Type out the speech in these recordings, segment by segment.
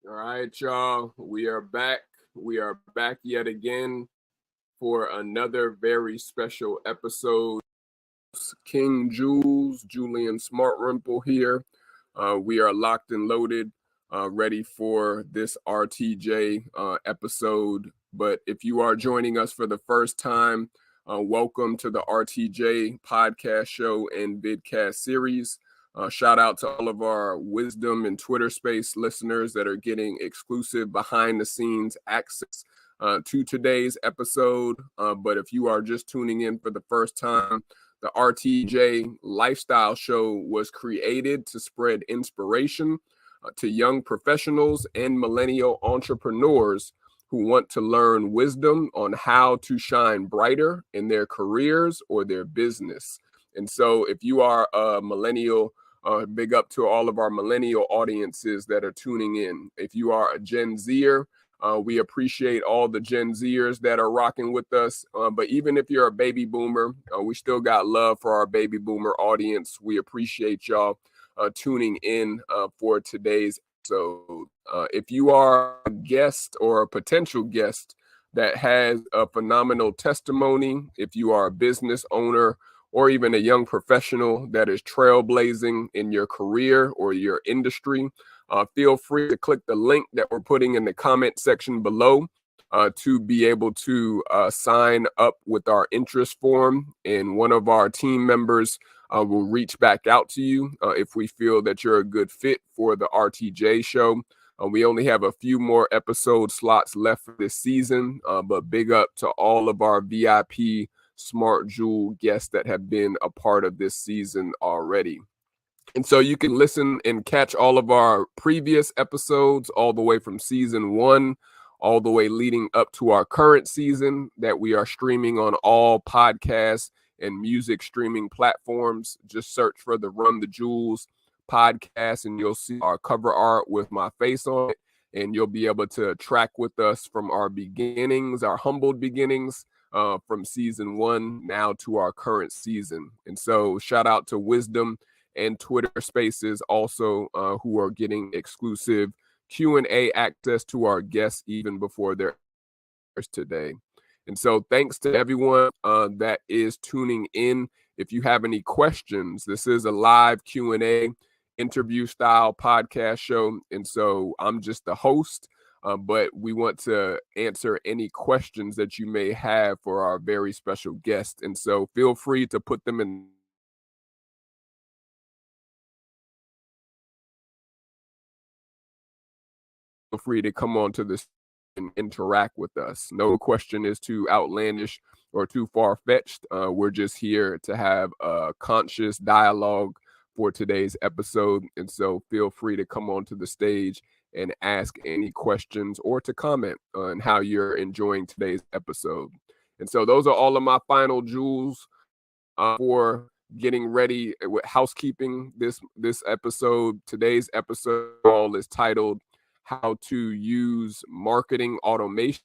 All right, y'all. We are back. We are back yet again for another very special episode. King Jewelz, Julian Smartrimple here. We are locked and loaded, ready for this RTJ episode. But if you are joining us for the first time, welcome to the RTJ podcast show and vidcast series. Shout out to all of our Wisdom and Twitter Space listeners that are getting exclusive behind the scenes access to today's episode. But if you are just tuning in for the first time, the RTJ Lifestyle Show was created to spread inspiration to young professionals and millennial entrepreneurs who want to learn wisdom on how to shine brighter in their careers or their business. And so if you are a millennial, big up to all of our millennial audiences that are tuning in. If you are a Gen Zer, we appreciate all the Gen Zers that are rocking with us. But even if you're a baby boomer, we still got love for our baby boomer audience. We appreciate y'all tuning in for today's episode. If you are a guest or a potential guest that has a phenomenal testimony, if you are a business owner or even a young professional that is trailblazing in your career or your industry, feel free to click the link that we're putting in the comment section below to be able to sign up with our interest form. And one of our team members will reach back out to you if we feel that you're a good fit for the RTJ show. We only have a few more episode slots left for this season, but big up to all of our VIP Smart Jewel guests that have been a part of this season already. And so you can listen and catch all of our previous episodes all the way from season 1, all the way leading up to our current season that we are streaming on all podcasts and music streaming platforms. Just search for the Run the Jewels podcast and you'll see our cover art with my face on it. And you'll be able to track with us from our beginnings, our humbled beginnings, from season 1 now to our current season. And so shout out to Wisdom and Twitter Spaces also, who are getting exclusive Q&A access to our guests even before their today. And so thanks to everyone that is tuning in. If you have any questions, this is a live Q&A interview style podcast show. And so I'm just the host, but we want to answer any questions that you may have for our very special guest. And so feel free to put them in free to come on to this and interact with us. No question is too outlandish or too far-fetched. We're just here to have a conscious dialogue for today's episode. And so feel free to come onto the stage and ask any questions or to comment on how you're enjoying today's episode. And so those are all of my final jewels for getting ready with housekeeping this episode. Today's episode all is titled How to Use Marketing Automation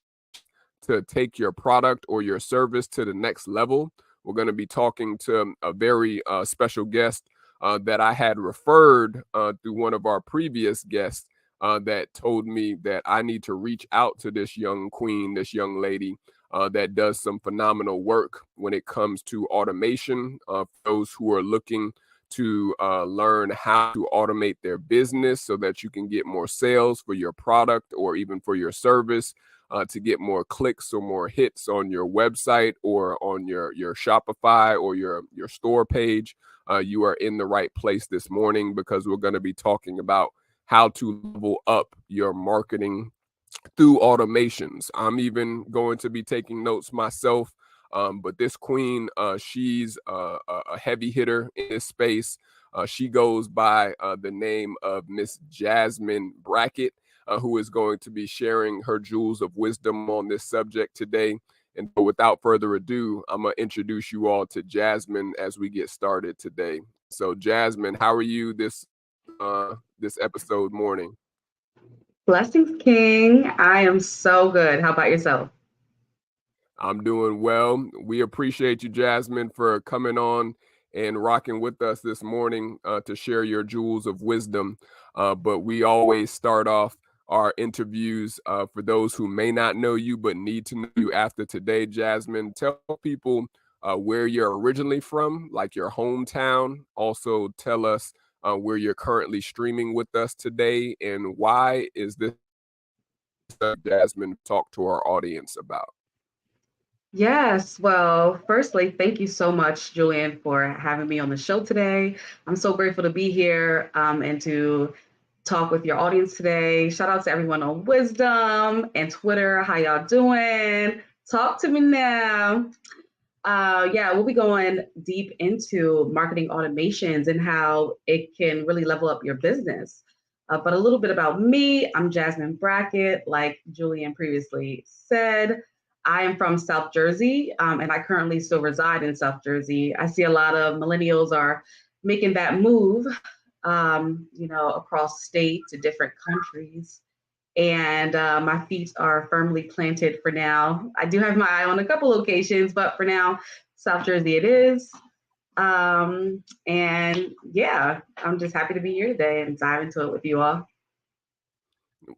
to Take Your Product or Your Service to the Next Level. We're going to be talking to a very special guest that I had referred through one of our previous guests that told me that I need to reach out to this young queen, this young lady that does some phenomenal work when it comes to automation. For those who are looking to learn how to automate their business so that you can get more sales for your product or even for your service, to get more clicks or more hits on your website or on your Shopify or your store page, you are in the right place this morning, because we're going to be talking about how to level up your marketing through automations. I'm even going to be taking notes myself. But this queen, she's a heavy hitter in this space. She goes by the name of Miss Jasmine Brackett, who is going to be sharing her jewels of wisdom on this subject today. And without further ado, I'm going to introduce you all to Jasmine as we get started today. So Jasmine, how are you this episode morning? Blessings, King. I am so good. How about yourself? I'm doing well. We appreciate you, Jasmine, for coming on and rocking with us this morning to share your jewels of wisdom. But we always start off our interviews. For those who may not know you but need to know you after today, Jasmine, tell people where you're originally from, like your hometown. Also, tell us where you're currently streaming with us today, and why is this Jasmine talk to our audience about? Yes, well, firstly, thank you so much, Julian, for having me on the show today. I'm so grateful to be here and to talk with your audience today. Shout out to everyone on Wisdom and Twitter. How y'all doing? Talk to me now. Yeah, we'll be going deep into marketing automations and how it can really level up your business. But a little bit about me, I'm Jasmine Brackett, like Julian previously said. I am from South Jersey, and I currently still reside in South Jersey. I see a lot of millennials are making that move, across state to different countries, and my feet are firmly planted for now. I do have my eye on a couple locations, but for now, South Jersey it is. And yeah, I'm just happy to be here today and dive into it with you all.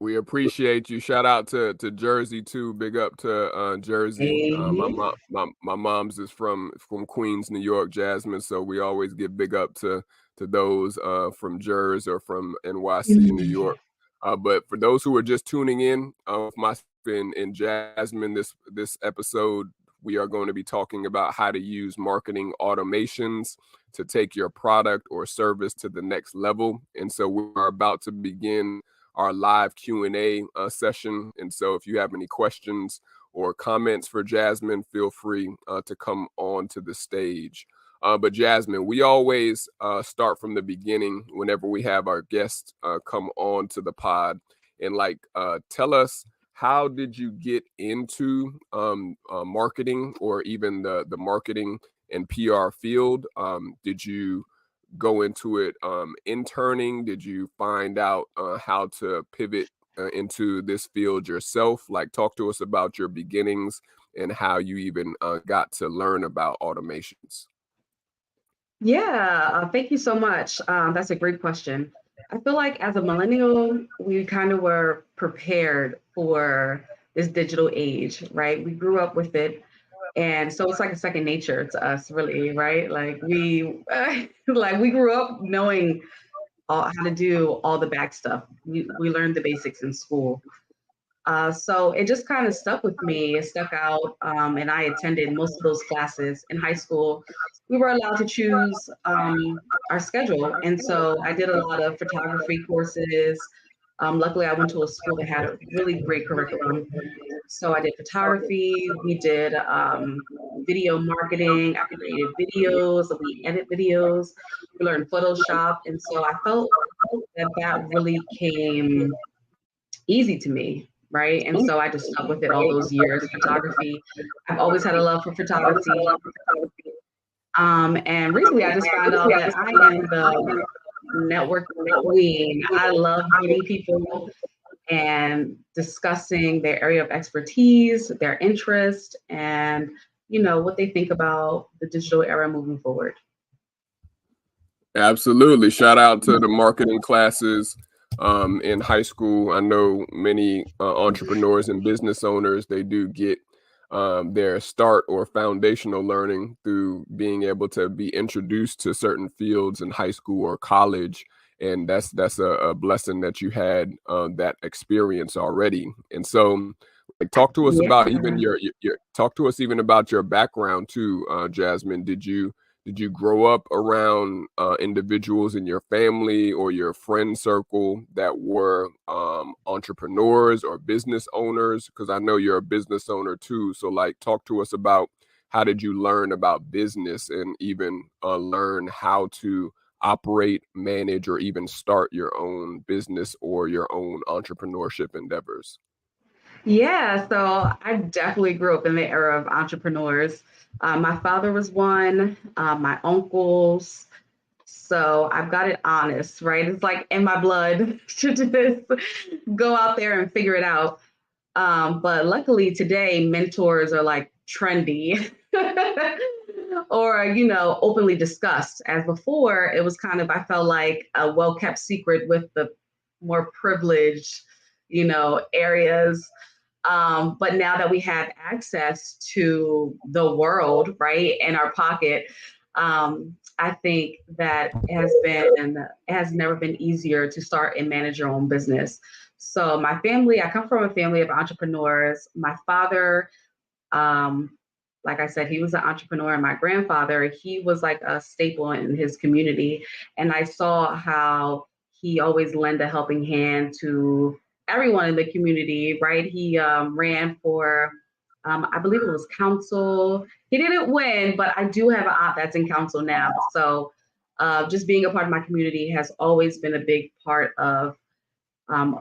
We appreciate you. Shout out to Jersey too. Big up to Jersey. My Hey. mom, my mom's is from Queens, New York, Jasmine. So we always give big up to those from Jersey or from NYC, New York. But for those who are just tuning in, myself and Jasmine, this episode, we are going to be talking about how to use marketing automations to take your product or service to the next level. And so we are about to begin our live Q&A session. And so if you have any questions or comments for Jasmine, feel free to come on to the stage. But Jasmine, we always start from the beginning whenever we have our guests come on to the pod, and tell us, how did you get into marketing, or even the marketing and PR field? Did you go into it interning? Did you find out how to pivot into this field yourself? Talk to us about your beginnings and how you even got to learn about automations. Yeah, thank you so much. That's a great question. I feel like as a millennial, we kind of were prepared for this digital age, right? We grew up with it. And so it's like a second nature to us, really, right? Like we grew up knowing how to do all the back stuff. We learned the basics in school. So it just kind of stuck with me. It stuck out, and I attended most of those classes in high school. We were allowed to choose our schedule, and so I did a lot of photography courses. Luckily, I went to a school that had a really great curriculum. So I did photography. We did video marketing. I created videos. We edit videos. We learned Photoshop, and so I felt that really came easy to me, right? And so I just stuck with it all those years. Photography, I've always had a love for photography. And recently I just found out that I am the network queen. I love meeting people and discussing their area of expertise, their interest, and what they think about the digital era moving forward. Absolutely. Shout out to the marketing classes in high school. I know many entrepreneurs and business owners, they do get their start or foundational learning through being able to be introduced to certain fields in high school or college. And that's a blessing that you had that experience already. And so talk to us Yeah. about even your talk to us even about your background too, Jasmine. Did you grow up around individuals in your family or your friend circle that were entrepreneurs or business owners? Because I know you're a business owner too. So talk to us about, how did you learn about business and even learn how to operate, manage, or even start your own business or your own entrepreneurship endeavors? Yeah, so I definitely grew up in the era of entrepreneurs. My father was one, my uncles. So I've got it honest, right? It's like in my blood to just go out there and figure it out. But luckily today, mentors are like trendy or, openly discussed. As before, it was kind of, I felt like a well-kept secret with the more privileged, areas. But now that we have access to the world, right, in our pocket, I think that it has never been easier to start and manage your own business. So I come from a family of entrepreneurs. My father, um, like I said, he was an entrepreneur, and my grandfather, he was like a staple in his community. And I saw how he always lent a helping hand to everyone in the community, right? He ran for, I believe it was council. He didn't win, but I do have an aunt that's in council now. So just being a part of my community has always been a big part of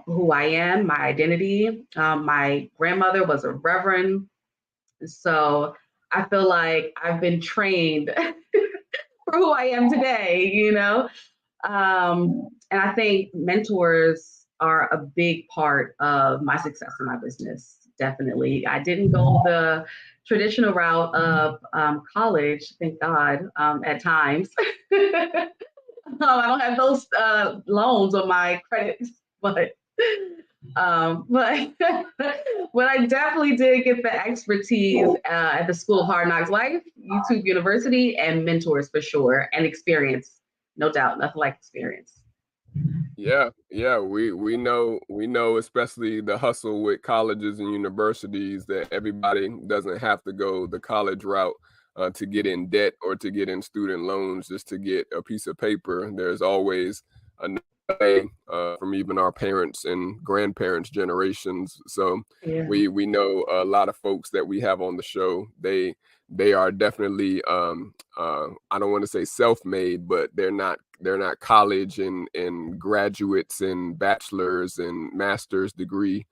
who I am, my identity. My grandmother was a reverend, so I feel like I've been trained for who I am today. And I think mentors are a big part of my success in my business. Definitely. I didn't go the traditional route of college, thank God, at times. I don't have those loans on my credit, but but but I definitely did get the expertise at the School of Hard Knocks Life, YouTube University, and mentors for sure, and experience, no doubt, nothing like experience. Yeah, yeah, we know, especially the hustle with colleges and universities, that everybody doesn't have to go the college route to get in debt or to get in student loans just to get a piece of paper. There's always another way from even our parents and grandparents' generations. So Yeah. we know a lot of folks that we have on the show. They are definitely I don't want to say self-made, but they're not college and graduates and bachelors and master's degree,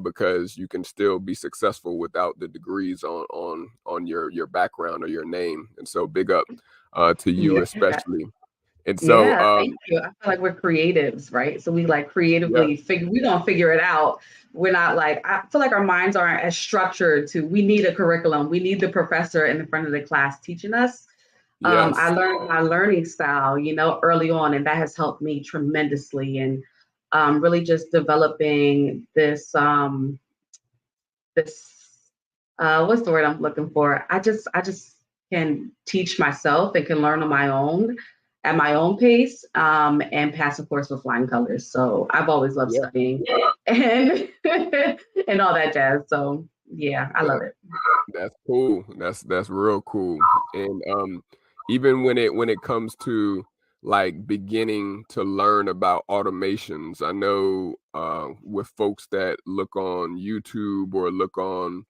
because you can still be successful without the degrees on your background or your name. And so big up to you Yeah. especially. And so Yeah, thank you. I feel like we're creatives, right? So we like yeah, creatively we don't figure it out. We're not like, I feel like our minds aren't as structured to, we need a curriculum. We need the professor in the front of the class teaching us. I yes, learned my learning style, early on, and that has helped me tremendously. And really just developing this what's the word I'm looking for? I just can teach myself and can learn on my own at my own pace, and pass a course with flying colors. So I've always loved yeah. studying and and all that jazz. So yeah, I love it. That's cool. That's real cool. And even when it comes to like beginning to learn about automations, I know with folks that look on YouTube or look on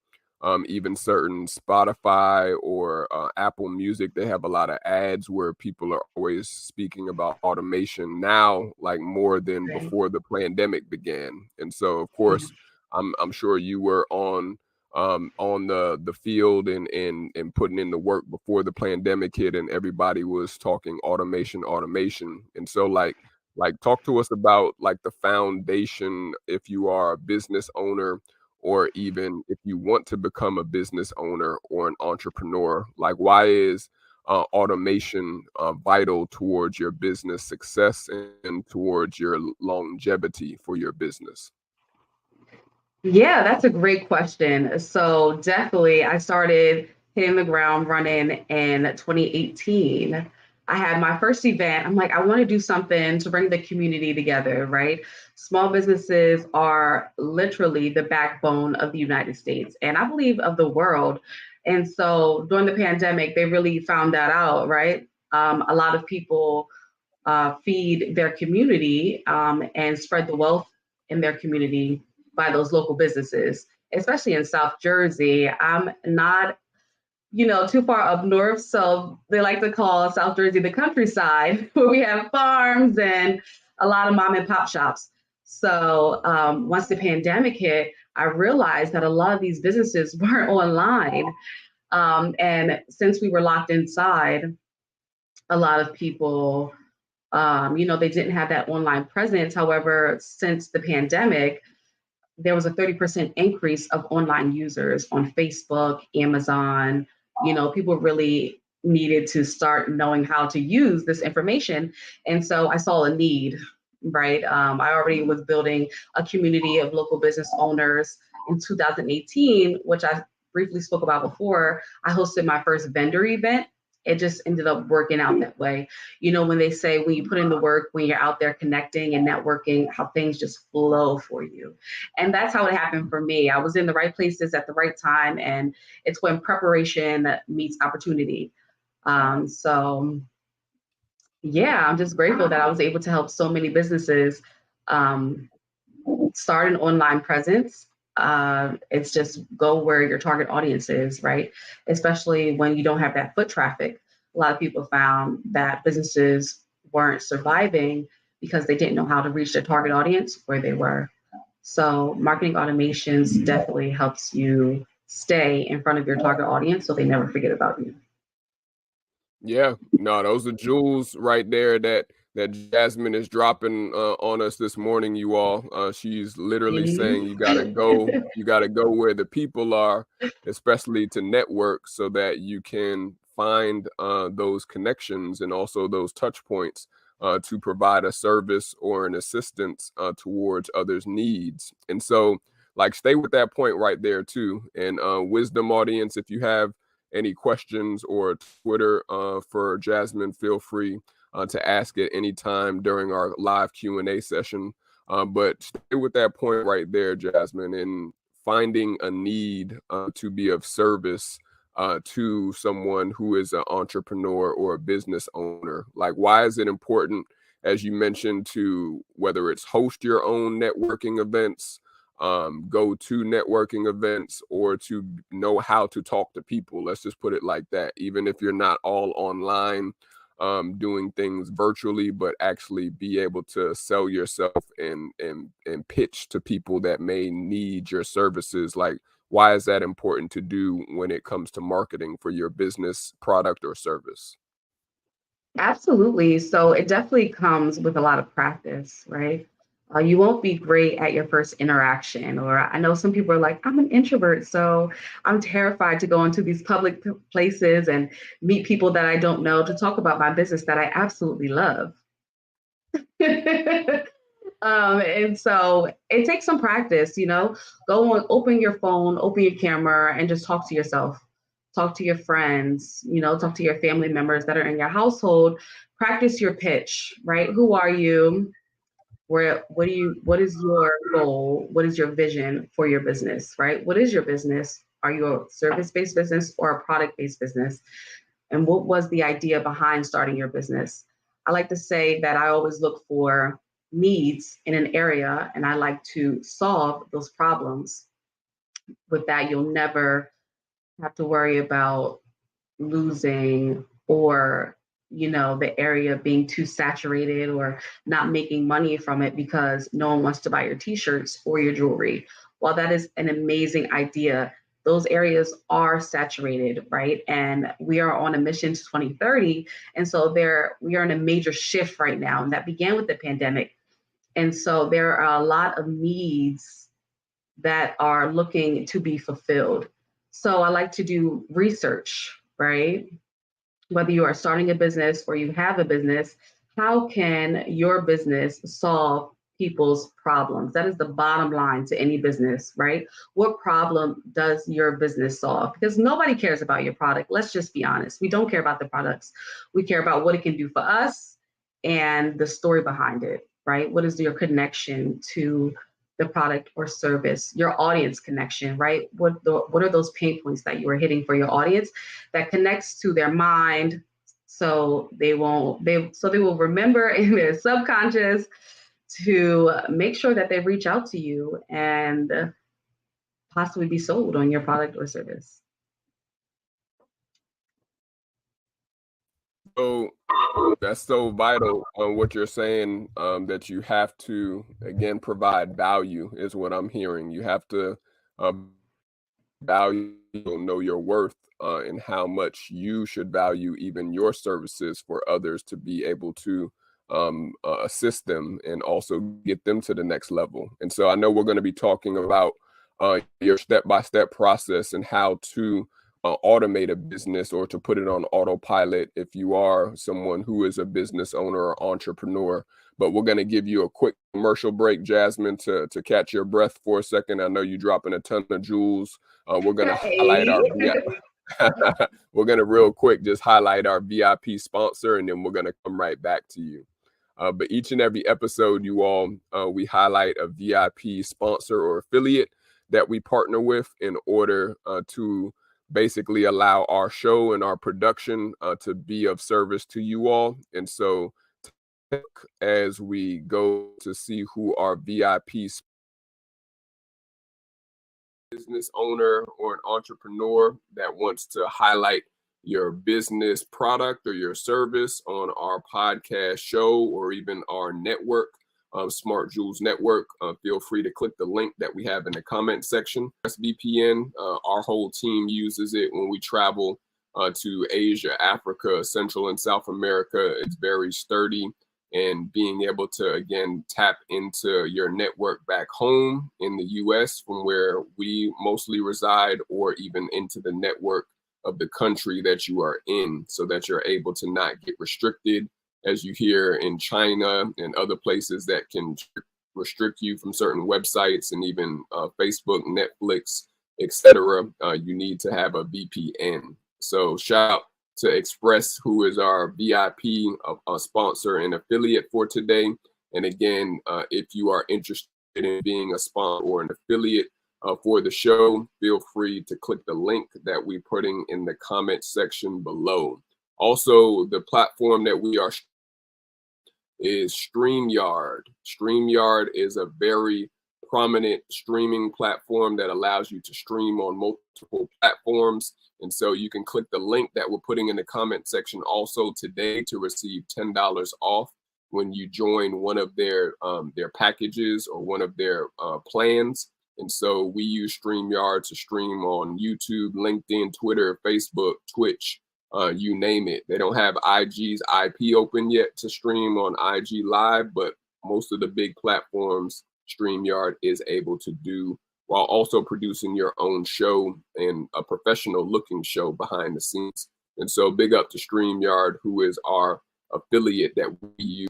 even certain Spotify or Apple Music, they have a lot of ads where people are always speaking about automation now, like more than Right. before the pandemic began. And so, of Yeah. course, I'm sure you were on the field and putting in the work before the pandemic hit and everybody was talking automation. And so like talk to us about like the foundation if you are a business owner, or even if you want to become a business owner or an entrepreneur. Like, why is automation vital towards your business success and towards your longevity for your business? Yeah, that's a great question. So definitely, I started hitting the ground running in 2018. I had my first event. I'm like, I want to do something to bring the community together, right? Small businesses are literally the backbone of the United States, and I believe of the world. And so during the pandemic, they really found that out, right? A lot of people feed their community, and spread the wealth in their community by those local businesses, especially in South Jersey. I'm not, too far up north. So they like to call South Jersey the countryside, where we have farms and a lot of mom and pop shops. So once the pandemic hit, I realized that a lot of these businesses weren't online. And since we were locked inside, a lot of people, they didn't have that online presence. However, since the pandemic, there was a 30% increase of online users on Facebook, Amazon. People really needed to start knowing how to use this information. And so I saw a need. right? I already was building a community of local business owners. In 2018, which I briefly spoke about before, I hosted my first vendor event. It just ended up working out that way. You know, when they say when you put in the work, when you're out there connecting and networking, how things just flow for you. And that's how it happened for me. I was in the right places at the right time, and it's when preparation meets opportunity. So yeah, I'm just grateful that I was able to help so many businesses um, start an online presence. It's just go where your target audience is, right? Especially when you don't have that foot traffic. A lot of people found that businesses weren't surviving because they didn't know how to reach their target audience where they were. So marketing automations definitely helps you stay in front of your target audience so they never forget about you. Yeah, no, those are jewels right there that Jasmine is dropping on us this morning, you all. She's literally saying you gotta go where the people are, especially to network, so that you can find those connections and also those touch points to provide a service or an assistance towards others' needs. And so, like, stay with that point right there too. And wisdom audience, if you have any questions or Twitter for Jasmine, feel free to ask at any time during our live Q&A session. But stay with that point right there, Jasmine, in finding a need to be of service to someone who is an entrepreneur or a business owner. Like, why is it important, as you mentioned, to whether it's host your own networking events, go to networking events, or to know how to talk to people? Let's just put it like that. Even if you're not all online doing things virtually, but actually be able to sell yourself and pitch to people that may need your services. Like, why is that important to do when it comes to marketing for your business, product, or service? Absolutely. So it definitely comes with a lot of practice, right? You won't be great at your first interaction. Or I know some people are like, I'm an introvert, so I'm terrified to go into these public places and meet people that I don't know to talk about my business that I absolutely love. And so it takes some practice, you know, go on, open your phone, open your camera, and just talk to yourself, talk to your friends, you know, talk to your family members that are in your household, practice your pitch, right? Who are you? What is your goal? What is your vision for your business, right? What is your business? Are you a service-based business or a product-based business? And what was the idea behind starting your business? I like to say that I always look for needs in an area and I like to solve those problems. With that, you'll never have to worry about losing or the area being too saturated or not making money from it because no one wants to buy your t-shirts or your jewelry. While that is an amazing idea, those areas are saturated, right? And we are on a mission to 2030. And so we are in a major shift right now. And that began with the pandemic. And so there are a lot of needs that are looking to be fulfilled. So I like to do research, right? Whether you are starting a business or you have a business, how can your business solve people's problems? That is the bottom line to any business, right? What problem does your business solve? Because nobody cares about your product. Let's just be honest. We don't care about the products. We care about what it can do for us and the story behind it, right? What is your connection to the product or service, your audience connection, right? What are those pain points that you are hitting for your audience that connects to their mind, so they will remember in their subconscious to make sure that they reach out to you and possibly be sold on your product or service. So that's so vital on what you're saying, that you have to, again, provide value is what I'm hearing. You have to value, know your worth, and how much you should value even your services for others to be able to assist them and also get them to the next level. And so I know we're going to be talking about your step-by-step process and how to automate a business or to put it on autopilot if you are someone who is a business owner or entrepreneur. But we're going to give you a quick commercial break, Jasmine, to catch your breath for a second. I know you're dropping a ton of jewels. We're going to highlight our we're going to real quick just highlight our VIP sponsor, and then we're going to come right back to you. But each and every episode, you all, we highlight a VIP sponsor or affiliate that we partner with in order to basically allow our show and our production to be of service to you all. And so as we go to see who our VIP business owner or an entrepreneur that wants to highlight your business product or your service on our podcast show or even our network, Smart Jewelz Network, feel free to click the link that we have in the comment section. VPN, our whole team uses it when we travel to Asia, Africa, Central and South America. It's very sturdy, and being able to, again, tap into your network back home in the US from where we mostly reside, or even into the network of the country that you are in, so that you're able to not get restricted, as you hear in China and other places that can restrict you from certain websites and even Facebook, Netflix, etc. You need to have a VPN. So shout out to Express, who is our VIP sponsor and affiliate for today. And again, if you are interested in being a sponsor or an affiliate for the show, feel free to click the link that we're putting in the comment section below. Also, the platform that we are is StreamYard. StreamYard is a very prominent streaming platform that allows you to stream on multiple platforms. And so you can click the link that we're putting in the comment section also today to receive $10 off when you join one of their packages or one of their plans. And so we use StreamYard to stream on YouTube, LinkedIn, Twitter, Facebook, Twitch, you name it. They don't have IG's IP open yet to stream on IG Live, but most of the big platforms StreamYard is able to do, while also producing your own show and a professional looking show behind the scenes. And so big up to StreamYard, who is our affiliate that we use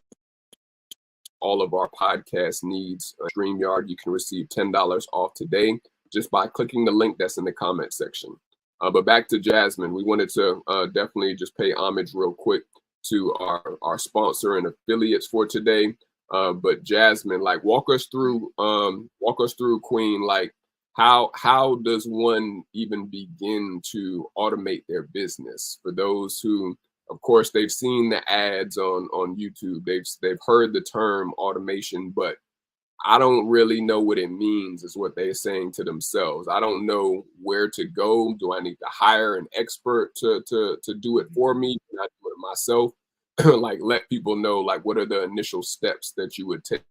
all of our podcast needs. StreamYard, you can receive $10 off today just by clicking the link that's in the comment section. But back to Jasmine, we wanted to definitely just pay homage real quick to our sponsor and affiliates for today. But Jasmine, like, walk us through, Queen, like, how does one even begin to automate their business? For those who, of course, they've seen the ads on YouTube, they've heard the term automation, but I don't really know what it means, is what they're saying to themselves. I don't know where to go. Do I need to hire an expert to do it for me? Can I do it myself? Like, let people know, like, what are the initial steps that you would take?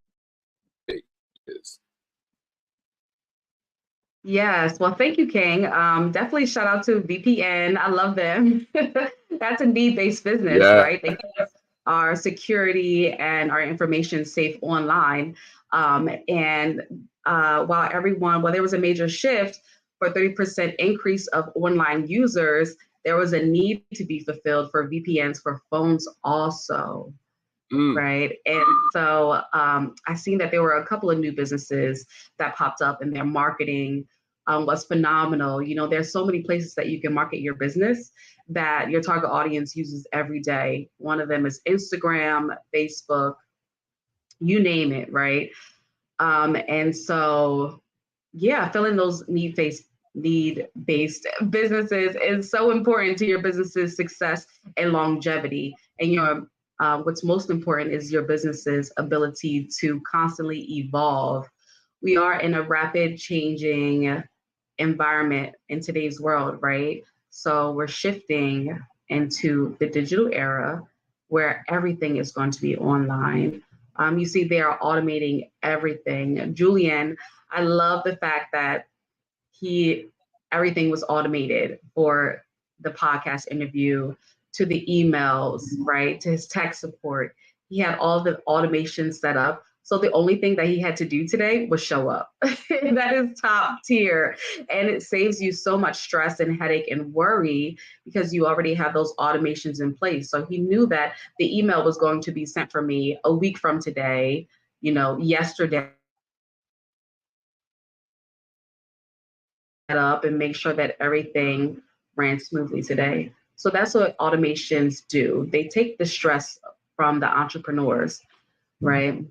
Yes, well, thank you, King. Definitely shout out to VPN. I love them. That's a need-based business, right? They keep our security and our information safe online. And while there was a major shift for 30% increase of online users, there was a need to be fulfilled for VPNs for phones also. Right. And so I seen that there were a couple of new businesses that popped up, and their marketing was phenomenal. You know, there's so many places that you can market your business that your target audience uses every day. One of them is Instagram, Facebook, you name it, right? And so, yeah, filling those need-based businesses is so important to your business's success and longevity. And your what's most important is your business's ability to constantly evolve. We are in a rapid changing environment in today's world, right? So we're shifting into the digital era where everything is going to be online. You see, they are automating everything. Julian, I love the fact that everything was automated, for the podcast interview, to the emails, right, to his tech support. He had all the automation set up So the only thing that he had to do today was show up. That is top tier. And it saves you so much stress and headache and worry because you already have those automations in place. So he knew that the email was going to be sent for me a week from today, yesterday. Up and make sure that everything ran smoothly today. So that's what automations do. They take the stress from the entrepreneurs, right?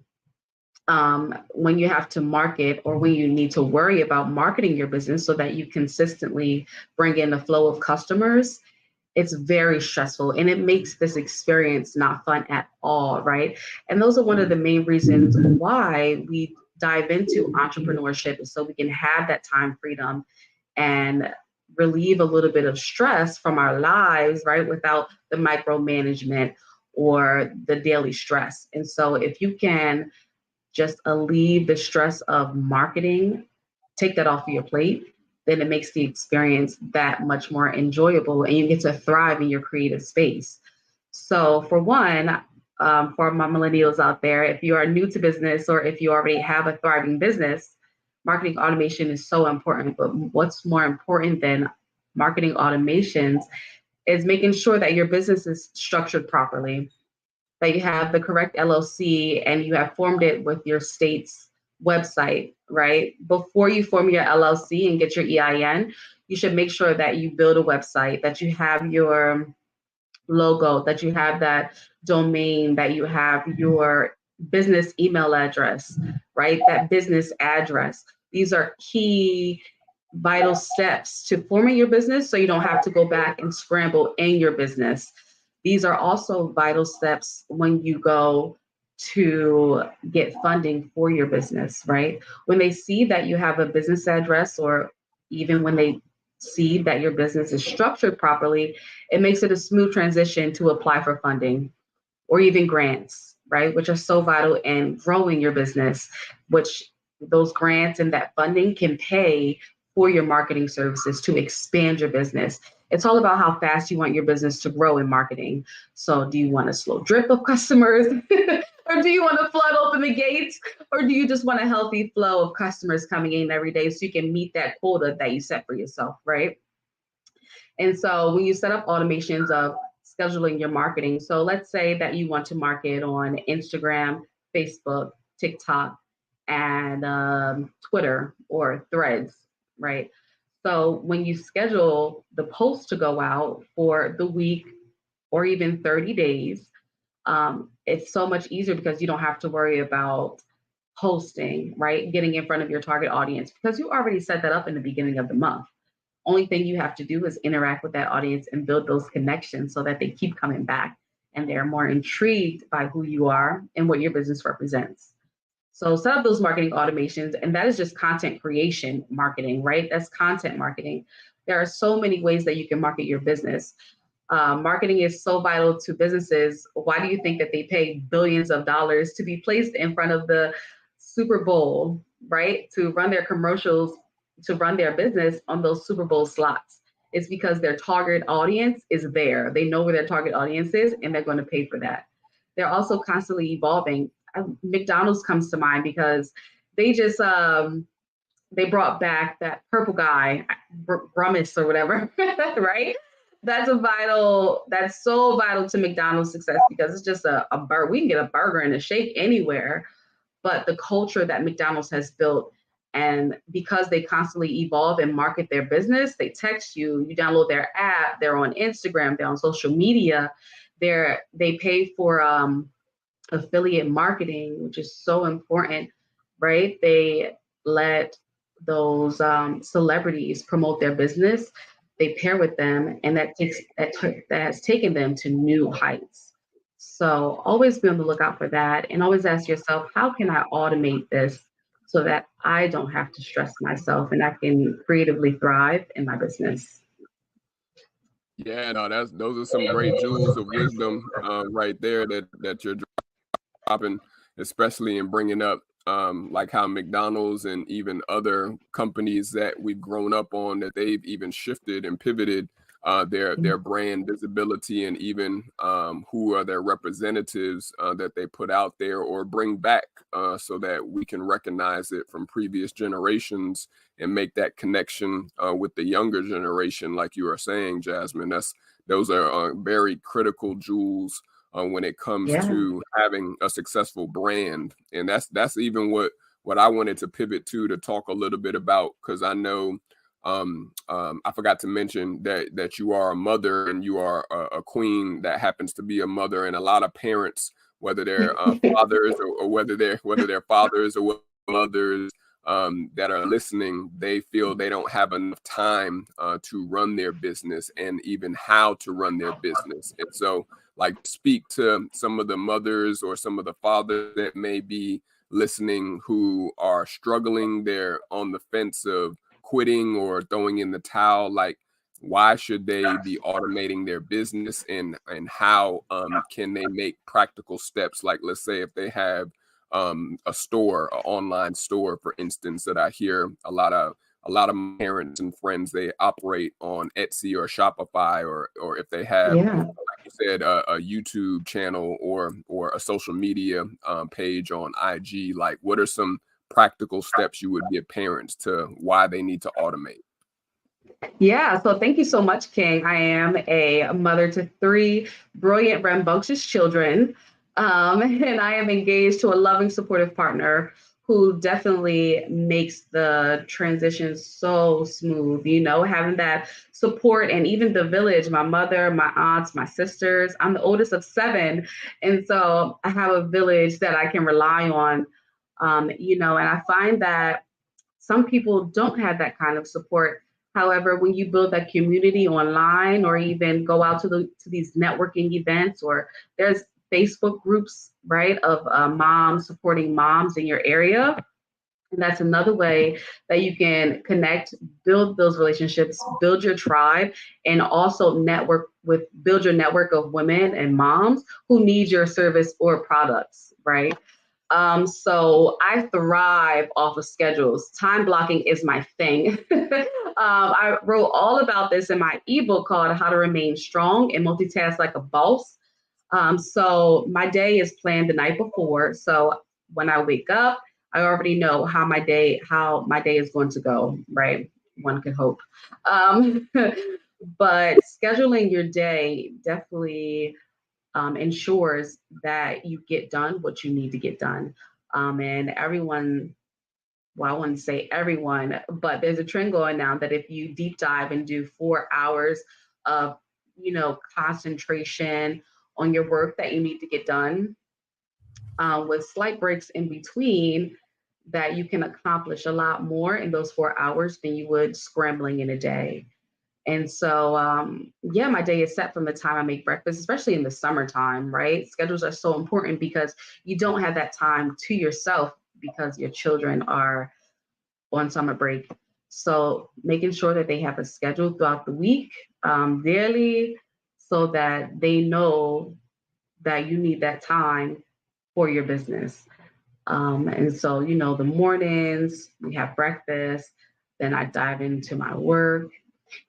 When you have to market or when you need to worry about marketing your business so that you consistently bring in a flow of customers, it's very stressful and it makes this experience not fun at all, right? And those are one of the main reasons why we dive into entrepreneurship is so we can have that time freedom and relieve a little bit of stress from our lives, right? Without the micromanagement or the daily stress. And so if you can just alleviate the stress of marketing, take that off of your plate, then it makes the experience that much more enjoyable and you get to thrive in your creative space. So for one, for my millennials out there, if you are new to business or if you already have a thriving business, marketing automation is so important. But what's more important than marketing automations is making sure that your business is structured properly, that you have the correct LLC and you have formed it with your state's website, right? Before you form your LLC and get your EIN, you should make sure that you build a website, that you have your logo, that you have that domain, that you have your business email address, right? That business address. These are key vital steps to forming your business so you don't have to go back and scramble in your business. These are also vital steps when you go to get funding for your business, right? When they see that you have a business address or even when they see that your business is structured properly, it makes it a smooth transition to apply for funding or even grants, right? Which are so vital in growing your business, which those grants and that funding can pay for your marketing services to expand your business. It's all about how fast you want your business to grow in marketing. So do you want a slow drip of customers or do you want to flood open the gates or do you just want a healthy flow of customers coming in every day so you can meet that quota that you set for yourself, right? And so when you set up automations of scheduling your marketing, so let's say that you want to market on Instagram, Facebook, TikTok, and Twitter or Threads, right? So when you schedule the post to go out for the week or even 30 days, it's so much easier because you don't have to worry about posting, right? Getting in front of your target audience because you already set that up in the beginning of the month. Only thing you have to do is interact with that audience and build those connections so that they keep coming back and they're more intrigued by who you are and what your business represents. So set up those marketing automations, and that is just content creation marketing, right? That's content marketing. There are so many ways that you can market your business. Marketing is so vital to businesses. Why do you think that they pay billions of dollars to be placed in front of the Super Bowl, right? To run their commercials, to run their business on those Super Bowl slots. It's because their target audience is there. They know where their target audience is, and they're going to pay for that. They're also constantly evolving. McDonald's comes to mind because they just they brought back that purple guy, Brummus or whatever, right? That's so vital to McDonald's success because it's just a burger. We can get a burger and a shake anywhere, but the culture that McDonald's has built, and because they constantly evolve and market their business, they text you, you download their app, they're on Instagram, they're on social media, they pay for affiliate marketing, which is so important, right? They let those celebrities promote their business. They pair with them, and that has taken them to new heights. So always be on the lookout for that, and always ask yourself, how can I automate this so that I don't have to stress myself and I can creatively thrive in my business? Yeah, no, those are some great jewels of wisdom right there that you're dropping, especially in bringing up like how McDonald's and even other companies that we've grown up on, that they've even shifted and pivoted their brand visibility, and even who are their representatives that they put out there or bring back, so that we can recognize it from previous generations and make that connection with the younger generation, like you are saying, Jasmine. Those are very critical, Jewelz, when it comes to having a successful brand. And that's even what I wanted to pivot to talk a little bit about, because I know I forgot to mention that you are a mother, and you are a queen that happens to be a mother, and a lot of parents, whether they're fathers or whether they're fathers or mothers, that are listening, they feel they don't have enough time to run their business, and even how to run their business. And so, like, speak to some of the mothers or some of the fathers that may be listening who are struggling. They're on the fence of quitting or throwing in the towel. Like, why should they be automating their business, and how can they make practical steps? Like, let's say if they have a store, an online store, for instance, that I hear a lot of parents and friends, they operate on Etsy or Shopify, or if they have, like you said, a YouTube channel or a social media page on IG. Like, what are some practical steps you would give parents to why they need to automate? Yeah, so thank you so much, King. I am a mother to 3 brilliant, rambunctious children, and I am engaged to a loving, supportive partner who definitely makes the transition so smooth. You know, having that support, and even the village, my mother, my aunts, my sisters. I'm the oldest of 7, and so I have a village that I can rely on. You know, and I find that some people don't have that kind of support. However, when you build that community online, or even go out to these networking events, or there's Facebook groups, right, of moms supporting moms in your area. And that's another way that you can connect, build those relationships, build your tribe, and also build your network of women and moms who need your service or products, right? So I thrive off of schedules. Time blocking is my thing. I wrote all about this in my ebook called How to Remain Strong and Multitask Like a Boss. So my day is planned the night before. So when I wake up, I already know how my day is going to go, right? One could hope. But scheduling your day definitely ensures that you get done what you need to get done. And everyone, well, I wouldn't say everyone, but there's a trend going now that if you deep dive and do 4 hours of, concentration on your work that you need to get done, with slight breaks in between, that you can accomplish a lot more in those 4 hours than you would scrambling in a day. And so, my day is set from the time I make breakfast, especially in the summertime, right? Schedules are so important because you don't have that time to yourself because your children are on summer break. So making sure that they have a schedule throughout the week, daily, so that they know that you need that time for your business. And so, the mornings, we have breakfast, then I dive into my work.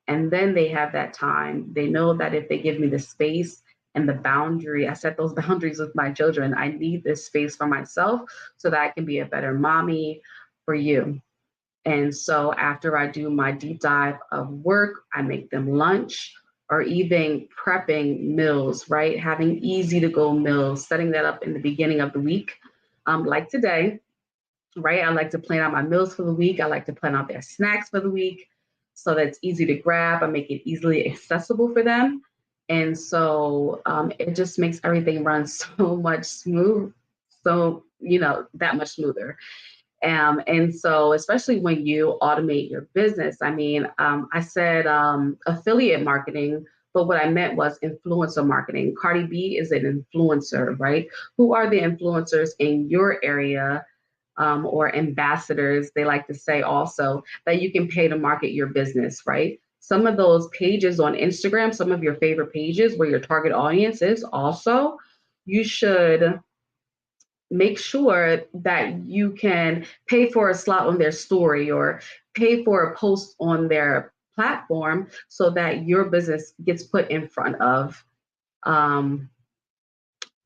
And then they have that time. They know that if they give me the space and the boundary, I set those boundaries with my children. I need this space for myself so that I can be a better mommy for you. And so after I do my deep dive of work, I make them lunch, or even prepping meals, right? Having easy to go meals, setting that up in the beginning of the week. Like today, right? I like to plan out my meals for the week. I like to plan out their snacks for the week so that it's easy to grab. I make it easily accessible for them. And so it just makes everything run so much smooth, so, that much smoother. And so, especially when you automate your business, I said affiliate marketing, but what I meant was influencer marketing. Cardi B is an influencer, right? Who are the influencers in your area? Or ambassadors, they like to say also, that you can pay to market your business, right? Some of those pages on Instagram, some of your favorite pages where your target audience is also, you should make sure that you can pay for a slot on their story, or pay for a post on their platform so that your business gets put in front of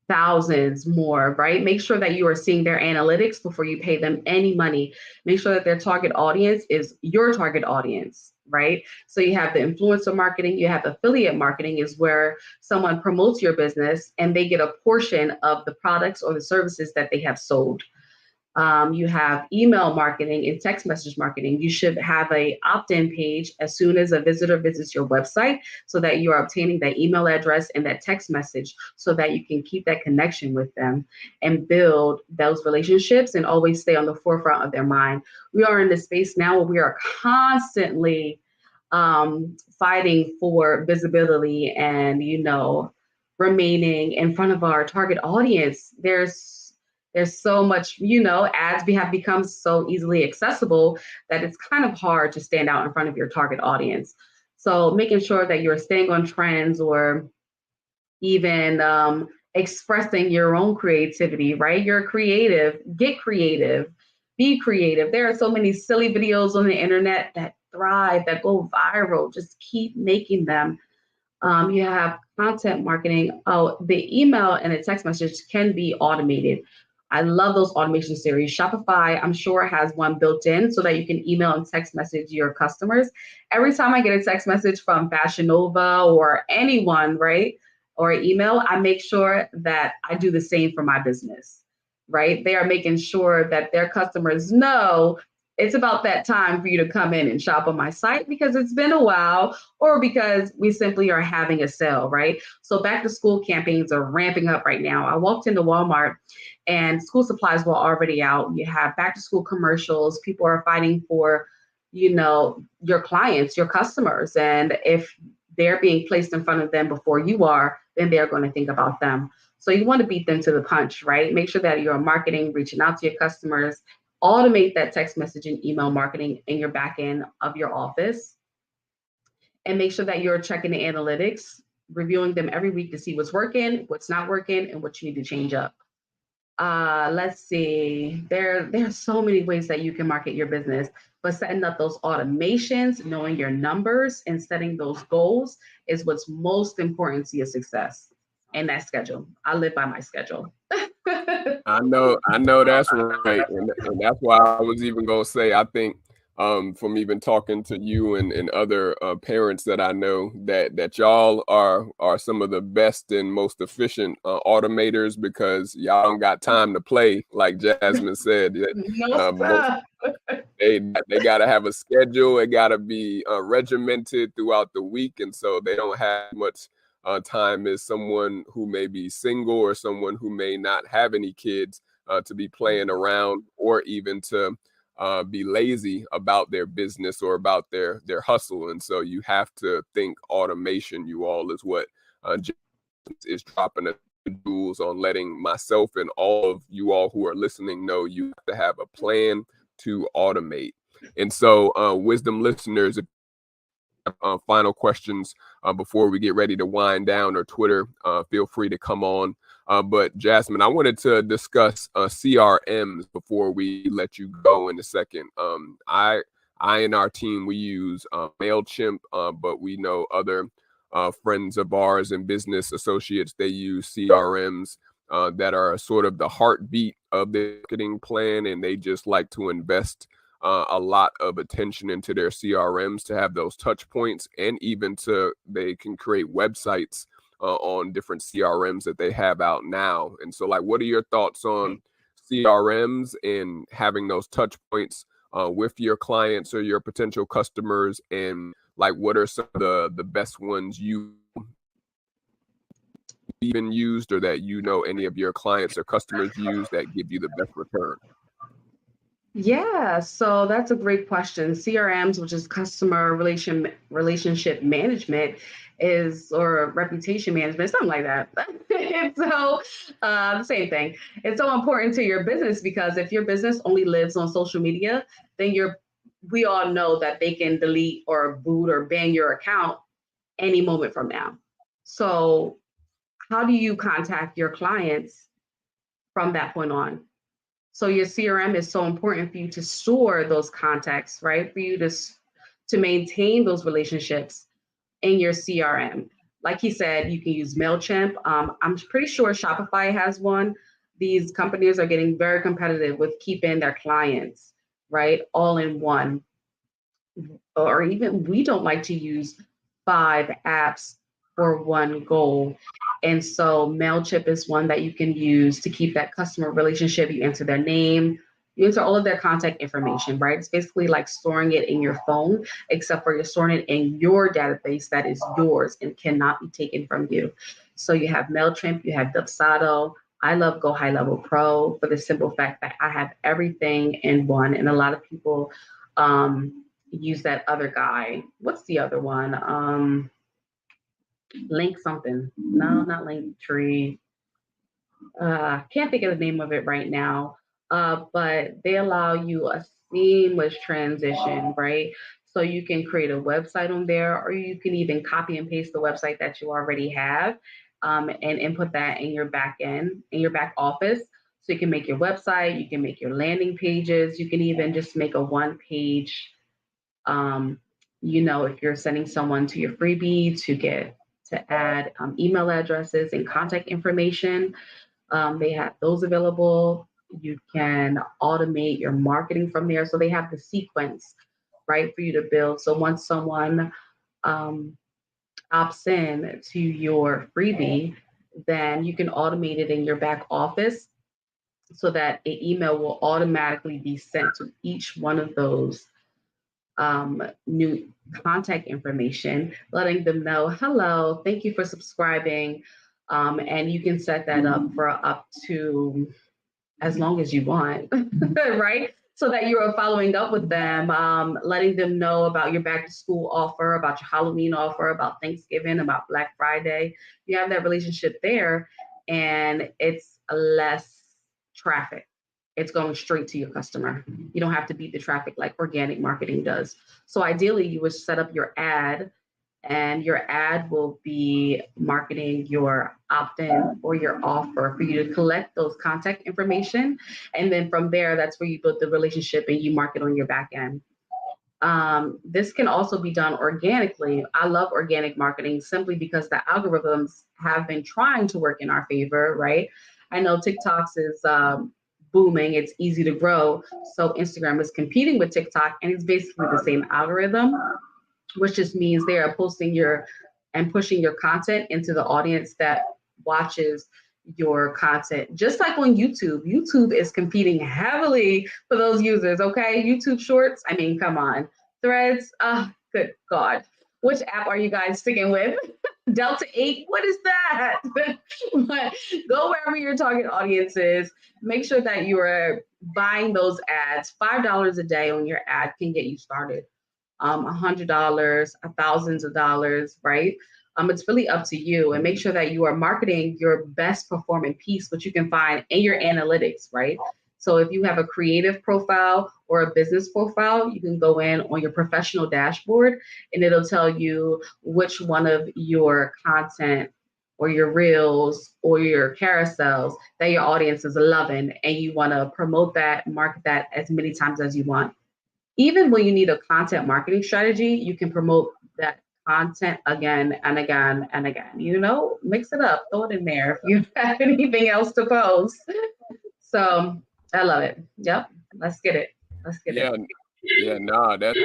thousands more, right? Make sure that you are seeing their analytics before you pay them any money. Make sure that their target audience is your target audience, right? So you have the influencer marketing, you have affiliate marketing is where someone promotes your business and they get a portion of the products or the services that they have sold. You have email marketing and text message marketing. You should have a opt-in page as soon as a visitor visits your website so that you are obtaining that email address and that text message so that you can keep that connection with them and build those relationships and always stay on the forefront of their mind. We are in this space now where we are constantly fighting for visibility and, remaining in front of our target audience. There's so much, ads have become so easily accessible that it's kind of hard to stand out in front of your target audience. So making sure that you're staying on trends or even expressing your own creativity, right? You're creative, get creative, be creative. There are so many silly videos on the internet that thrive, that go viral. Just keep making them. You have content marketing. Oh, the email and the text message can be automated. I love those automation series. Shopify, I'm sure, has one built in so that you can email and text message your customers. Every time I get a text message from Fashion Nova or anyone, right, or email, I make sure that I do the same for my business, right? They are making sure that their customers know it's about that time for you to come in and shop on my site because it's been a while or because we simply are having a sale, right? So back to school campaigns are ramping up right now. I walked into Walmart and school supplies were already out. You have back to school commercials. People are fighting for, your clients, your customers. And if they're being placed in front of them before you are, then they're going to think about them. So you want to beat them to the punch, right? Make sure that you're marketing, reaching out to your customers. Automate that text message and email marketing in your back end of your office. And make sure that you're checking the analytics, reviewing them every week to see what's working, what's not working, and what you need to change up. Let's see. There's so many ways that you can market your business, but setting up those automations, knowing your numbers, and setting those goals is what's most important to your success. And that schedule. I live by my schedule. I know that's right, and that's why I was even gonna say I think from even talking to you and other parents that I know that y'all are some of the best and most efficient automators because y'all don't got time to play, like Jasmine said. They got to have a schedule. It got to be regimented throughout the week, and so they don't have much time as someone who may be single or someone who may not have any kids to be playing around or even to be lazy about their business or about their hustle. And so you have to think automation, you all, is what is dropping the jewels on letting myself and all of you all who are listening know you have to have a plan to automate. And so wisdom listeners, if final questions before we get ready to wind down, or Twitter, feel free to come on. But Jasmine, I wanted to discuss CRMs before we let you go in a second. I and our team, we use MailChimp, but we know other friends of ours and business associates, they use CRMs that are sort of the heartbeat of the marketing plan, and they just like to invest a lot of attention into their CRMs to have those touch points, and even they can create websites on different CRMs that they have out now. And so, like, what are your thoughts on CRMs and having those touch points with your clients or your potential customers? And like, what are some of the best ones you even used, or that any of your clients or customers use that give you the best return? Yeah, so that's a great question. CRMs, which is customer relationship management, or reputation management, something like that. It's so the same thing. It's so important to your business because if your business only lives on social media, then we all know that they can delete or boot or ban your account any moment from now. So how do you contact your clients from that point on? So your CRM is so important for you to store those contacts, right? For you to to maintain those relationships in your CRM. Like he said, you can use MailChimp. I'm pretty sure Shopify has one. These companies are getting very competitive with keeping their clients, right, all in one. Or even we don't like to use 5 apps for one goal. And so MailChimp is one that you can use to keep that customer relationship. You enter their name, you enter all of their contact information, right? It's basically like storing it in your phone, except for you're storing it in your database that is yours and cannot be taken from you. So you have MailChimp, you have Dubsado. I love Go High Level Pro for the simple fact that I have everything in one. And a lot of people use that other guy. What's the other one? Link something. No, not Linktree. Can't think of the name of it right now. But they allow you a seamless transition, right? So you can create a website on there, or you can even copy and paste the website that you already have, and input that in your back end, in your back office. So you can make your website, you can make your landing pages, you can even just make a one-page, if you're sending someone to your freebie to add email addresses and contact information, they have those available. You can automate your marketing from there. So they have the sequence, right, for you to build. So once someone opts in to your freebie, then you can automate it in your back office so that an email will automatically be sent to each one of those new contact information, letting them know, hello, thank you for subscribing. And you can set that up for up to as long as you want, right? So that you are following up with them, letting them know about your back to school offer, about your Halloween offer, about Thanksgiving, about Black Friday. You have that relationship there, and it's less traffic. It's going straight to your customer. You don't have to beat the traffic like organic marketing does. So ideally, you would set up your ad, and your ad will be marketing your opt-in or your offer for you to collect those contact information. And then from there, that's where you build the relationship and you market on your back end. This can also be done organically. I love organic marketing simply because the algorithms have been trying to work in our favor, right? I know TikToks is booming, it's easy to grow. So Instagram is competing with TikTok, and it's basically the same algorithm, which just means they are posting and pushing your content into the audience that watches your content. Just like on YouTube, YouTube is competing heavily for those users, okay? YouTube Shorts, I mean, come on. Threads, good God. Which app are you guys sticking with? Delta 8, what is that? But go wherever your target audience is. Make sure that you are buying those ads. $5 a day on your ad can get you started. $100, thousands of dollars, right? It's really up to you, and make sure that you are marketing your best performing piece, which you can find in your analytics, right? So if you have a creative profile or a business profile, you can go in on your professional dashboard and it'll tell you which one of your content or your reels or your carousels that your audience is loving, and you want to promote that, market that as many times as you want. Even when you need a content marketing strategy, you can promote that content again and again and again. Mix it up, throw it in there if you have anything else to post. So I love it. Yep, let's get it. Yeah, nah, that's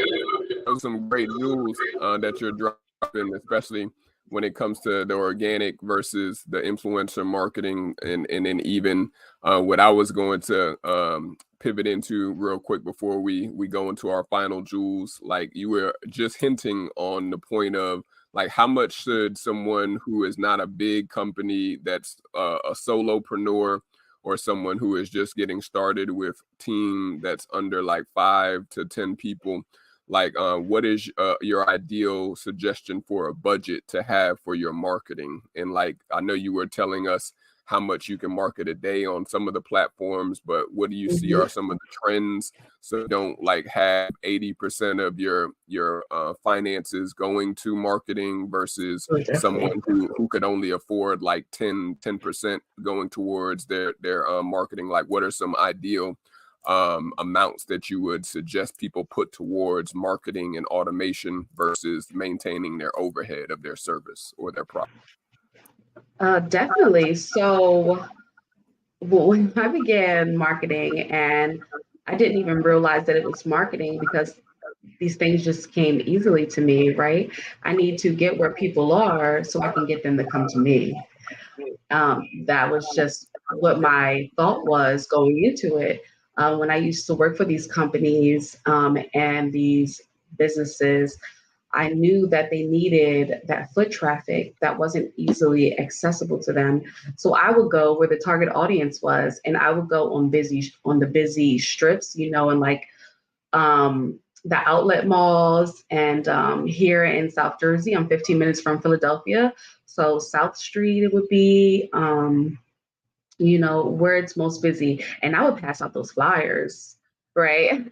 some great jewels that you're dropping, especially when it comes to the organic versus the influencer marketing, and then even what I was going to pivot into real quick before we go into our final jewels. Like you were just hinting on the point of like how much should someone who is not a big company, that's a solopreneur, or someone who is just getting started with team that's under like 5 to 10 people, like what is your ideal suggestion for a budget to have for your marketing? And like, I know you were telling us how much you can market a day on some of the platforms, but what do you see are some of the trends, so don't like have 80% of your finances going to marketing versus someone who could only afford like 10% going towards their marketing? Like what are some ideal amounts that you would suggest people put towards marketing and automation versus maintaining their overhead of their service or their product? Definitely. So when I began marketing, and I didn't even realize that it was marketing because these things just came easily to me, right? I need to get where people are so I can get them to come to me. That was just what my thought was going into it. When I used to work for these companies and these businesses, I knew that they needed that foot traffic that wasn't easily accessible to them. So I would go where the target audience was, and I would go on the busy strips, and like the outlet malls. And here in South Jersey, I'm 15 minutes from Philadelphia. So South Street, it would be, where it's most busy. And I would pass out those flyers, right?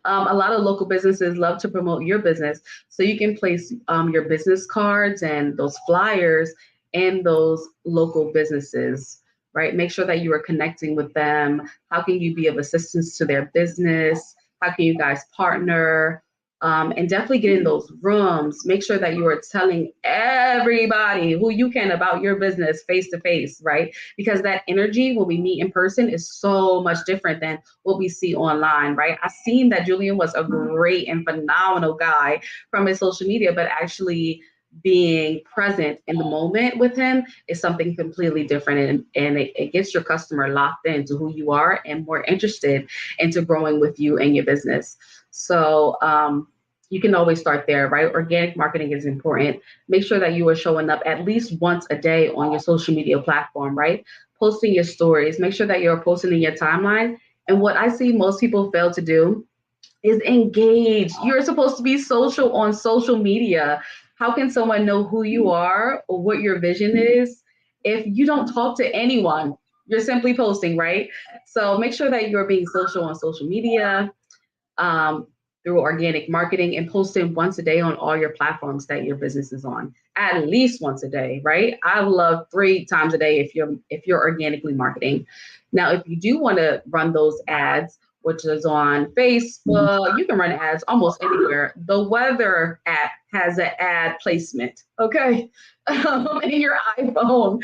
A lot of local businesses love to promote your business. So you can place your business cards and those flyers in those local businesses, right? Make sure that you are connecting with them. How can you be of assistance to their business? How can you guys partner? And definitely get in those rooms. Make sure that you are telling everybody who you can about your business face to face, right? Because that energy when we meet in person is so much different than what we see online, right? I've seen that Julian was a great and phenomenal guy from his social media, but actually being present in the moment with him is something completely different. And it gets your customer locked into who you are and more interested into growing with you and your business. So you can always start there, right? Organic marketing is important. Make sure that you are showing up at least once a day on your social media platform, right? Posting your stories. Make sure that you're posting in your timeline. And what I see most people fail to do is engage. You're supposed to be social on social media. How can someone know who you are or what your vision is if you don't talk to anyone? You're simply posting, right? So make sure that you're being social on social media, through organic marketing, and posting once a day on all your platforms that your business is on. At least once a day, right? I love 3 times a day if you're organically marketing. Now, if you do want to run those ads, which is on Facebook, you can run ads almost anywhere. The weather app has an ad placement, okay, in your iPhone.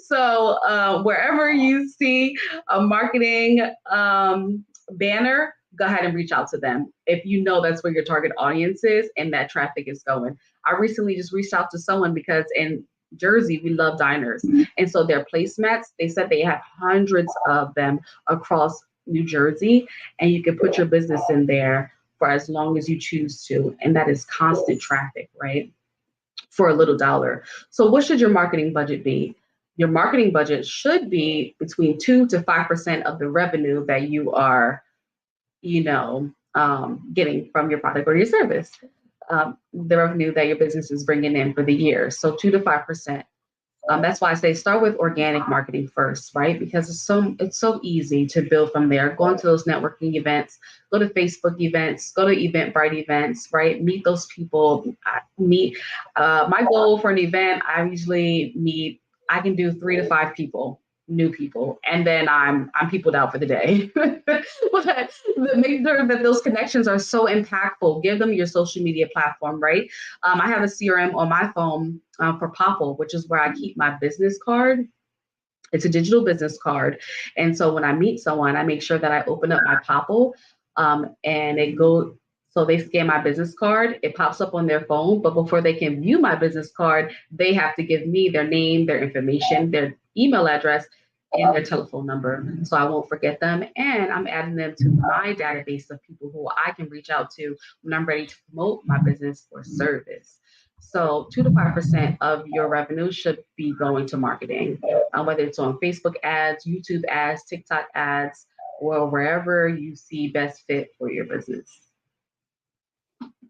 So wherever you see a marketing banner, go ahead and reach out to them if you know that's where your target audience is and that traffic is going. I recently just reached out to someone because in Jersey, we love diners. And so their placemats, they said they have hundreds of them across New Jersey, and you can put your business in there for as long as you choose to. And that is constant traffic, right? For a little dollar. So what should your marketing budget be? Your marketing budget should be between 2 to 5% of the revenue that you are getting from your product or your service, the revenue that your business is bringing in for the year. So 2 to 5%. That's why I say start with organic marketing first, right? Because it's so easy to build from there. Go into those networking events, go to Facebook events, go to Eventbrite events, right? Meet those people. My goal for an event, I can do 3 to 5 people, new people, and then I'm peopled out for the day. But make sure that those connections are so impactful. Give them your social media platform, right? I have a CRM on my phone for Popple, which is where I keep my business card. It's a digital business card. And so when I meet someone, I make sure that I open up my Popple and so they scan my business card, it pops up on their phone, but before they can view my business card, they have to give me their name, their information, their email address, and their telephone number, so I won't forget them. And I'm adding them to my database of people who I can reach out to when I'm ready to promote my business or service. So 2 to 5% of your revenue should be going to marketing, whether it's on Facebook ads, YouTube ads, TikTok ads, or wherever you see best fit for your business.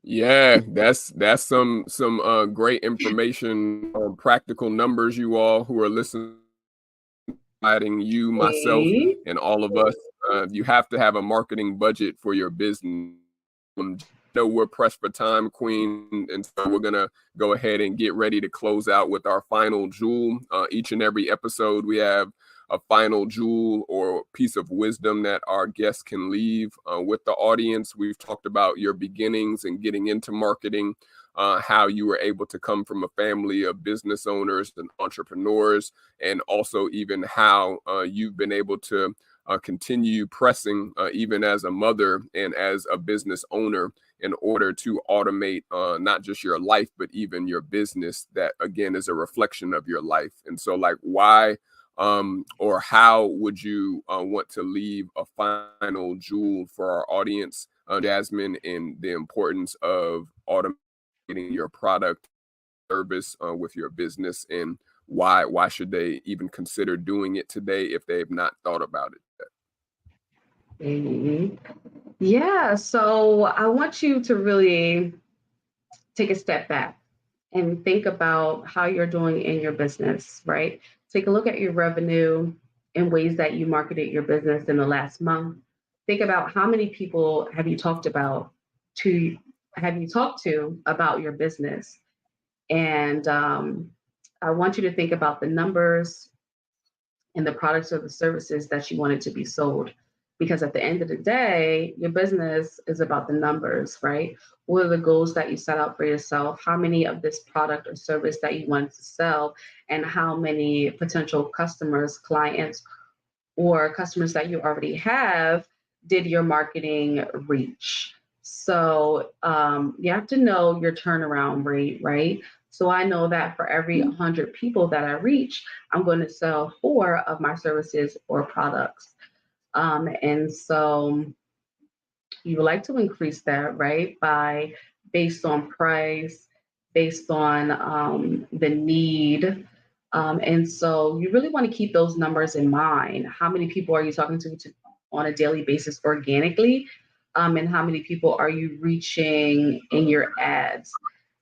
Yeah, that's some great information, practical numbers, you all who are listening, you, myself, and all of us. You have to have a marketing budget for your business. know we're pressed for time, Queen, and so we're gonna go ahead and get ready to close out with our final jewel. Each and every episode, we have a final jewel or piece of wisdom that our guests can leave with the audience. We've talked about your beginnings and getting into marketing, how you were able to come from a family of business owners and entrepreneurs, and also even how you've been able to continue pressing even as a mother and as a business owner in order to automate not just your life, but even your business that, again, is a reflection of your life. And so, like, why or how would you want to leave a final jewel for our audience, Jasmine, in the importance of automating your product service with your business, and why should they even consider doing it today if they've not thought about it yet? Mhm. Yeah, so I want you to really take a step back and think about how you're doing in your business, right? Take a look at your revenue and ways that you marketed your business in the last month. Think about how many people have you talked to about your business. And I want you to think about the numbers and the products or the services that you wanted to be sold. Because at the end of the day, your business is about the numbers, right? What are the goals that you set out for yourself? How many of this product or service that you wanted to sell, and how many potential customers, clients, or customers that you already have did your marketing reach? So you have to know your turnaround rate, right? So I know that for every 100 people that I reach, I'm going to sell 4 of my services or products. And so you would like to increase that, right? By based on price, based on the need. And so you really want to keep those numbers in mind. How many people are you talking to on a daily basis organically? And how many people are you reaching in your ads?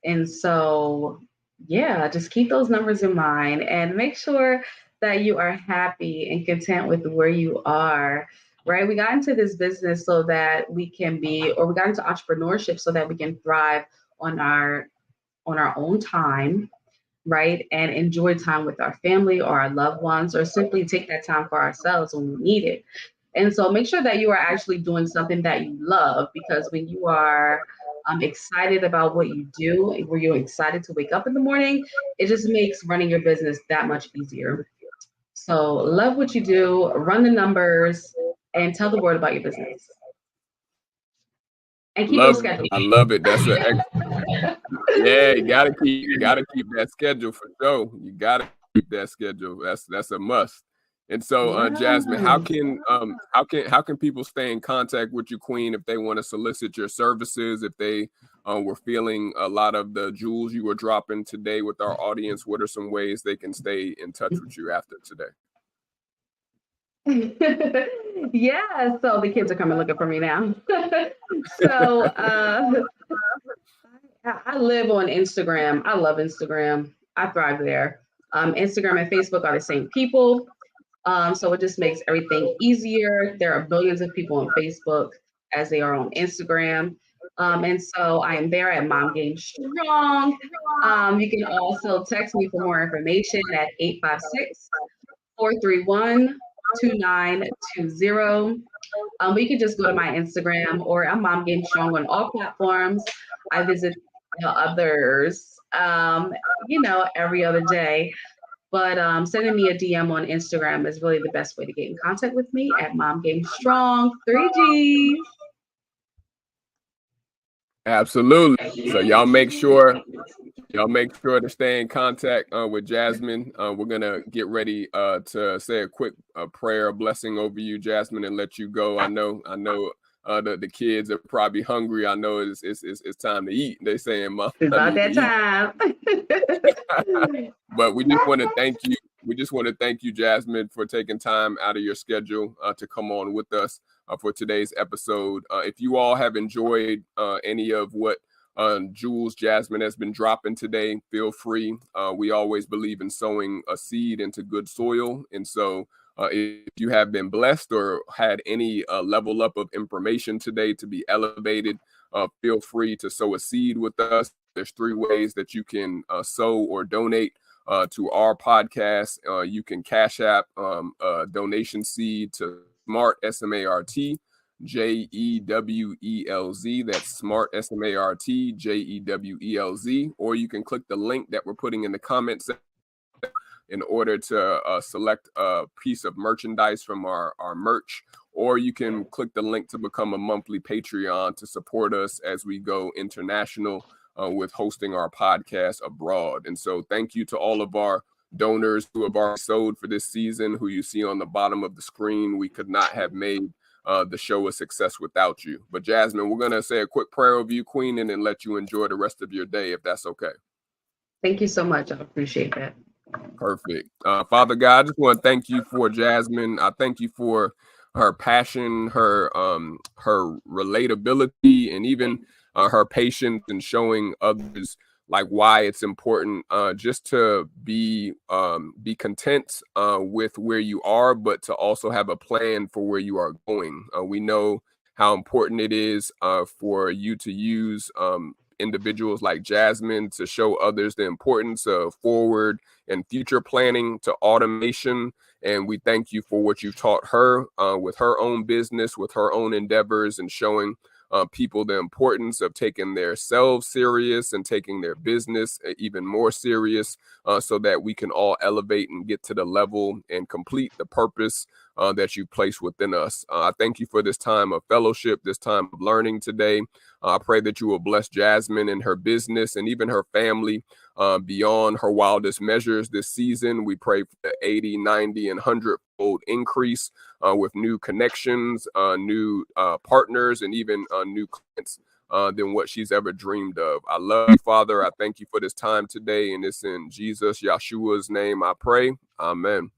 And so, yeah, just keep those numbers in mind and make sure that you are happy and content with where you are, right? We got into this business so that we can be, or we got into entrepreneurship so that we can thrive on our own time, right? And enjoy time with our family or our loved ones, or simply take that time for ourselves when we need it. And so make sure that you are actually doing something that you love, because when you are excited about what you do, where you're excited to wake up in the morning, it just makes running your business that much easier. So love what you do, run the numbers, and tell the world about your business. And keep those schedules. I love it. That's yeah, you gotta keep that schedule for sure. You gotta keep that schedule. That's a must. And so, Jasmine, how can people stay in contact with you, Queen, if they want to solicit your services, if they were feeling a lot of the jewels you were dropping today with our audience? What are some ways they can stay in touch with you after today? Yeah, so the kids are coming looking for me now. So I live on Instagram. I love Instagram. I thrive there. Instagram and Facebook are the same people. So it just makes everything easier. There are billions of people on Facebook as they are on Instagram. And so I am there at Mom Game Strong. You can also text me for more information at 856-431-2920. But you can just go to my Instagram, or I'm Mom Game Strong on all platforms. I visit others, every other day. But sending me a DM on Instagram is really the best way to get in contact with me at Mom Game Strong, 3Gs. Absolutely. So y'all make sure to stay in contact with Jasmine. We're gonna get ready to say a quick prayer, a blessing over you, Jasmine, and let you go. I know the kids are probably hungry. I know it's time to eat. They saying, "Mom, it's about that time." But we just want to thank you. We just want to thank you, Jasmine, for taking time out of your schedule to come on with us for today's episode. If you all have enjoyed any of what jewels Jasmine has been dropping today, feel free. We always believe in sowing a seed into good soil. And so if you have been blessed or had any level up of information today to be elevated, feel free to sow a seed with us. There's 3 ways that you can sow or donate to our podcast. You can Cash App a donation seed to Smart SMART JEWELZ. That's Smart SMART JEWELZ. Or you can click the link that we're putting in the comments in order to select a piece of merchandise from our merch. Or you can click the link to become a monthly Patreon to support us as we go international with hosting our podcast abroad. And so thank you to all of our donors who have already sowed for this season, who you see on the bottom of the screen. We could not have made the show a success without you. But Jasmine, we're going to say a quick prayer over you, Queen, and then let you enjoy the rest of your day, if that's okay. Thank you so much. I appreciate that. Perfect. Father God, I just want to thank you for Jasmine. I thank you for her passion, her relatability, and even her patience in showing others like why it's important just to be content with where you are, but to also have a plan for where you are going. We know how important it is for you to use individuals like Jasmine to show others the importance of forward and future planning to automation. And we thank you for what you've taught her with her own business, with her own endeavors, and showing people the importance of taking their selves serious and taking their business even more serious so that we can all elevate and get to the level and complete the purpose that you place within us. I thank you for this time of fellowship, this time of learning today. I pray that you will bless Jasmine and her business and even her family beyond her wildest measures this season. We pray for the 80, 90, and 100-fold increase with new connections, new partners, and even new clients than what she's ever dreamed of. I love you, Father. I thank you for this time today, and it's in Jesus, Yeshua's name I pray. Amen.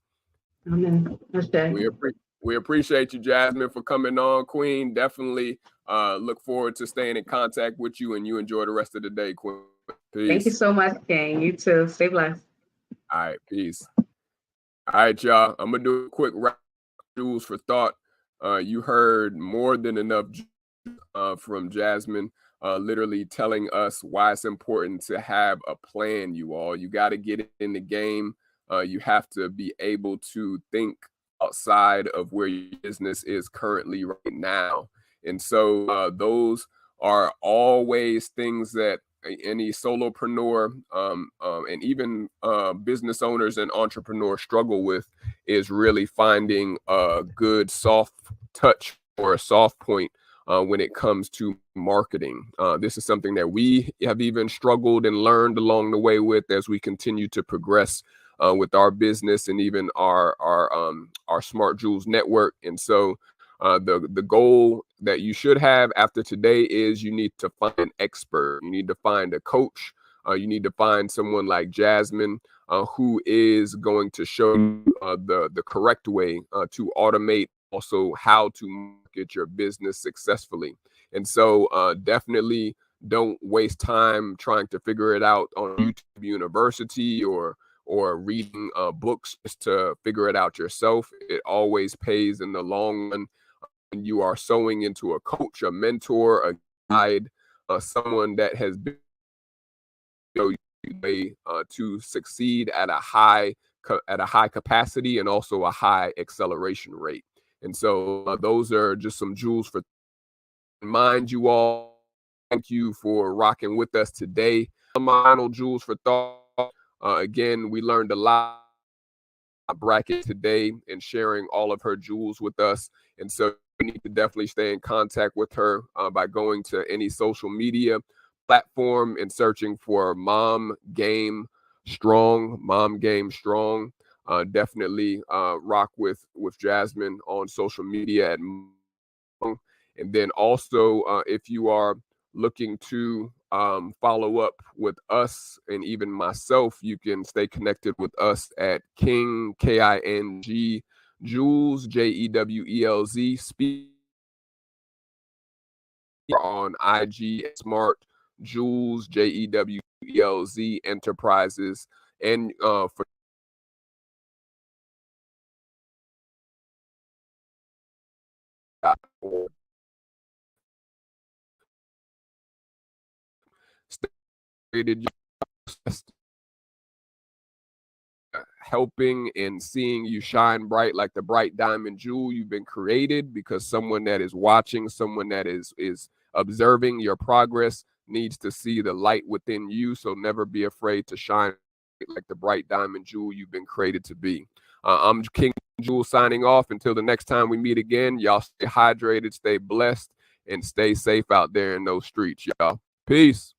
Amen. We appreciate you, Jasmine, for coming on, Queen. Definitely look forward to staying in contact with you, and you enjoy the rest of the day, Queen. Peace. Thank you so much, King. You too. Stay blessed. All right, peace. All right, y'all. I'm gonna do a quick wrap. Jewelz for thought. You heard more than enough from Jasmine, literally telling us why it's important to have a plan. You all, you got to get it in the game. You have to be able to think outside of where your business is currently right now. And so those are always things that any solopreneur and even business owners and entrepreneurs struggle with, is really finding a good soft touch or a soft point when it comes to marketing. This is something that we have even struggled and learned along the way with as we continue to progress with our business and even our Smart Jewelz network. And so the goal that you should have after today is you need to find an expert. You need to find a coach. You need to find someone like Jasmine who is going to show you the correct way to automate, also how to market your business successfully. And so definitely don't waste time trying to figure it out on YouTube University or reading books just to figure it out yourself. It always pays in the long run. You are sewing into a coach, a mentor, a guide, someone that has been to succeed at a high capacity and also a high acceleration rate. And so those are just some jewels for mind, you all. Thank you for rocking with us today. Final jewels for thought. Again, we learned a lot Brackett today and sharing all of her jewels with us. And so you need to definitely stay in contact with her by going to any social media platform and searching for Mom Game Strong. Definitely rock with Jasmine on social media at Mom. And then also if you are looking to follow up with us and even myself, you can stay connected with us at King King Jewelz Jewelz speak on IG Smart Jewelz Jewelz Enterprises, and for helping and seeing you shine bright like the bright diamond jewel you've been created, because someone that is watching, someone that is observing your progress needs to see the light within you. So never be afraid to shine like the bright diamond jewel you've been created to be. I'm King Jewel signing off. Until the next time we meet again, y'all stay hydrated, stay blessed, and stay safe out there in those streets, y'all. Peace.